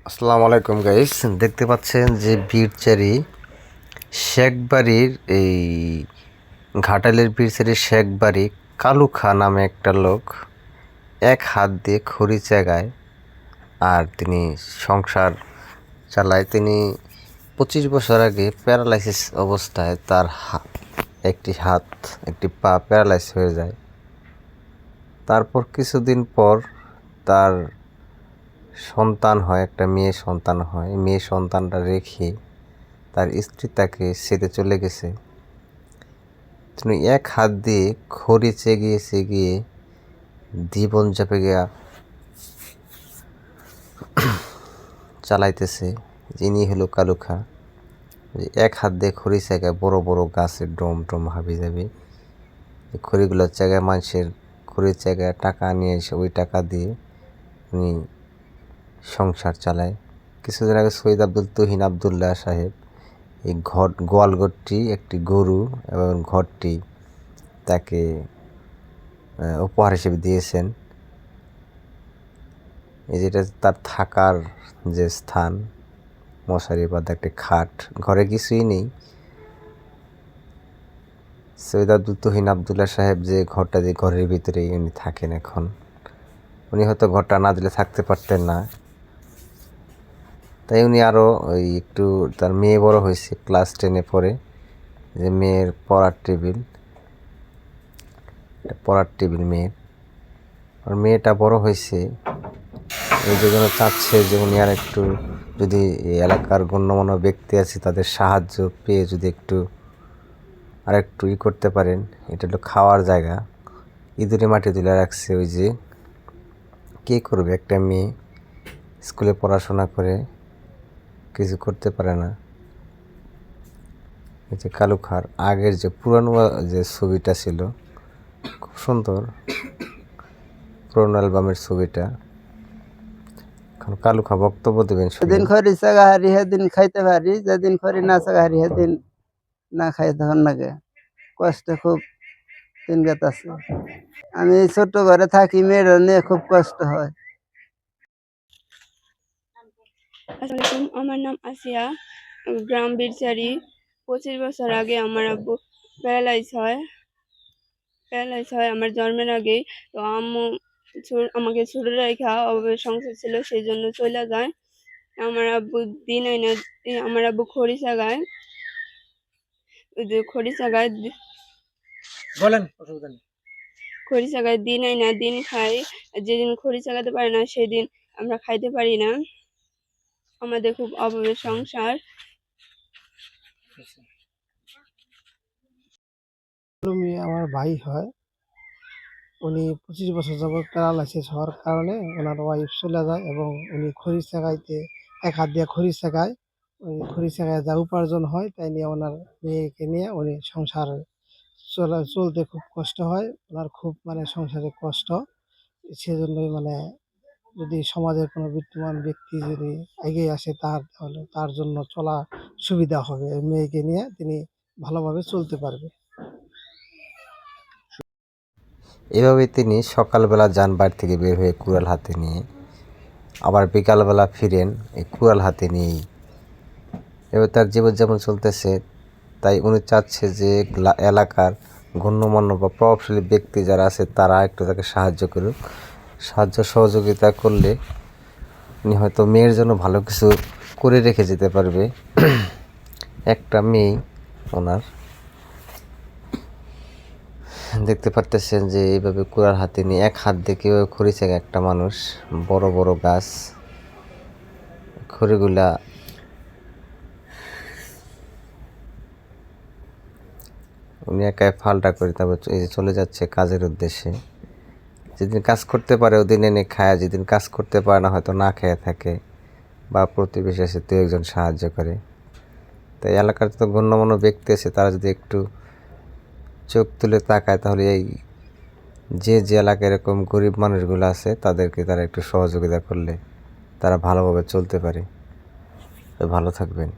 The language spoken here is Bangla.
আসসালামু আলাইকুম গাইস, দেখতে পাচ্ছেন যে বীরচারি শেখবাড়ির এই ঘাটালের বীরচারি শেখবাড়ি কালু খা নামে একটা লোক এক হাত দিয়ে খড়ি চাগায় আর তিনি সংসার চালায়। তিনি 25 বছর আগে প্যারালাইসিস অবস্থায় তার একটি হাত একটি পা প্যারালাইস হয়ে যায়। তারপর কিছুদিন পর তার সন্তান হয়, একটা মেয়ে সন্তান হয়। মেয়ে সন্তানটা রেখে তার স্ত্রী তাকে ছেড়ে চলে গেছে। তিনি এক হাত দিয়ে খড়ি চেগিয়ে জীবন যাপন চালাইতেছে। যিনি হলো কালু খা। এক হাত দিয়ে খড়ি চেগায় বড় বড় গাছের ডোম হাবি যাবে। খড়িগুলোর জায়গায় মানুষের খড়ির জায়গায় টাকা নিয়ে এসে ওই টাকা দিয়ে উনি সংসার চালায়। কিছুদিন আগে সৈয়দ আব্দুল তুহিন আবদুল্লাহ সাহেব এই গোয়ালঘরটি, একটি গরু এবং ঘরটি তাকে উপহার হিসেবে দিয়েছেন। এই যেটা তার থাকার যে স্থান, মশারি বাঁধা একটি খাট, ঘরে কিছুই নেই। সৈয়দ আব্দুল তুহিন আবদুল্লাহ সাহেব যে ঘরটা, যে ঘরের ভিতরেই উনি থাকেন এখন। উনি হয়তো ঘরটা না দিলে থাকতে পারতেন না। তাই উনি আরও ওই একটু, তার মেয়ে বড় হয়েছে, ক্লাস 10-এ পড়ে, যে মেয়ের পড়ার টেবিল মেয়ের, আর মেয়েটা বড় হয়েছে, এই জন্য চাচ্ছে যে উনি আর একটু, যদি এলাকার গণ্যমান্য ব্যক্তি আছে তাদের সাহায্য পেয়ে যদি একটু আর একটু করতে পারেন। এটা হলো খাওয়ার জায়গা, ইঁদুরে মাটি তুলে রাখছে। ওই যে কে করবে, একটা মেয়ে স্কুলে পড়াশোনা করে কিছু করতে পারে না। এই যে কালু খার আগের যে পুরানো যে ছবিটা ছিল, খুব সুন্দর পুরনো অ্যালবামের ছবিটা। এখন কালু খা বক্তব্য দেবেন। যেদিন খড়ি চাগাহারি সেদিন খাইতে পারি, যেদিন খড়ি না চাগাহারি সেদিন না খাই তখন লাগে। কষ্ট খুব দিন কাটাচ্ছে। আমি ছোট ঘরে থাকি, মেয়েরা নিয়ে খুব কষ্ট হয়। আসসালামাইকুম, আমার নাম আসিয়া, গ্রাম বীরচারি। 25 বছর আগে আমার আব্বু প্যারালাইজ হয় আমার জন্মের আগেই। তো আম্মু আমাকে ছোট রেখা অভাবে সংসার ছিল, সেই জন্য চলে যায়। আমার আব্বু দিন আইনা, আমার আব্বু খড়ি চাগায়, খড়ি চাগায় দিন আইনা দিন খাই। যেদিন খড়ি চাগাতে পারে না সেদিন আমরা খাইতে পারি না। আমাদের খুব অভাবের সংসার। আমার ভাই হয়, উনি 25 বছর যাবৎ প্যারালাইসিস হওয়ার কারণে ওনার ওয়াইফ চলে যায় এবং উনি খড়ি চাগাইতে, এক হাত দিয়ে খড়ি চাগায়। ওই খড়ি চাগায় যা উপার্জন হয় তাই নিয়ে ওনার মেয়েকে নিয়ে উনি সংসার চলতে খুব কষ্ট হয়। ওনার খুব সংসারে কষ্ট। সেজন্যই যদি সমাজের কোনো বিদ্যমান ব্যক্তি যদি এগিয়ে আসে তাহলে তার জন্য চলা সুবিধা হবে। মেয়েকে নিয়ে তিনি ভালোভাবে চলতে পারবে। এভাবে তিনি সকালবেলা যান বাড়ি থেকে বের হয়ে কুড়াল হাতে নিয়ে, আবার বিকালবেলা ফিরেন এই কুড়াল হাতে নিয়েই। এবার তার জীবনযাপন চলতেছে। তাই উনি চাচ্ছে যে এলাকার গণ্যমান্য বা প্রভাবশালী ব্যক্তি যারা আছে তারা একটু তাকে সাহায্য করুক। সাহায্য সহযোগিতা করলে উনি হয়তো মেয়ের জন্য ভালো কিছু করে রেখে যেতে পারবে। একটা মেয়ে ওনার, দেখতে পারতেছেন যে এইভাবে কুড়াল হাতে নিয়ে এক হাত দিয়ে কীভাবে খড়ি চাগে একটা মানুষ। বড় বড় গাছ, খড়িগুলা উনি একাই ফালটা করে তারপর এই যে চলে যাচ্ছে কাজের উদ্দেশ্যে। যেদিন কাজ করতে পারে ওদিন এনে খায়, যেদিন কাজ করতে পারে না হয়তো না খেয়ে থাকে, বা প্রতিবেশী এসে দু একজন সাহায্য করে। তাই এলাকার তো গণ্যমান্য ব্যক্তি আছে, তারা যদি একটু চোখ তুলে তাকায় তাহলে এই যে এলাকায় এরকম গরিব মানুষগুলো আছে তাদেরকে তারা একটু সহযোগিতা করলে তারা ভালোভাবে চলতে পারে। ভালো থাকবেন।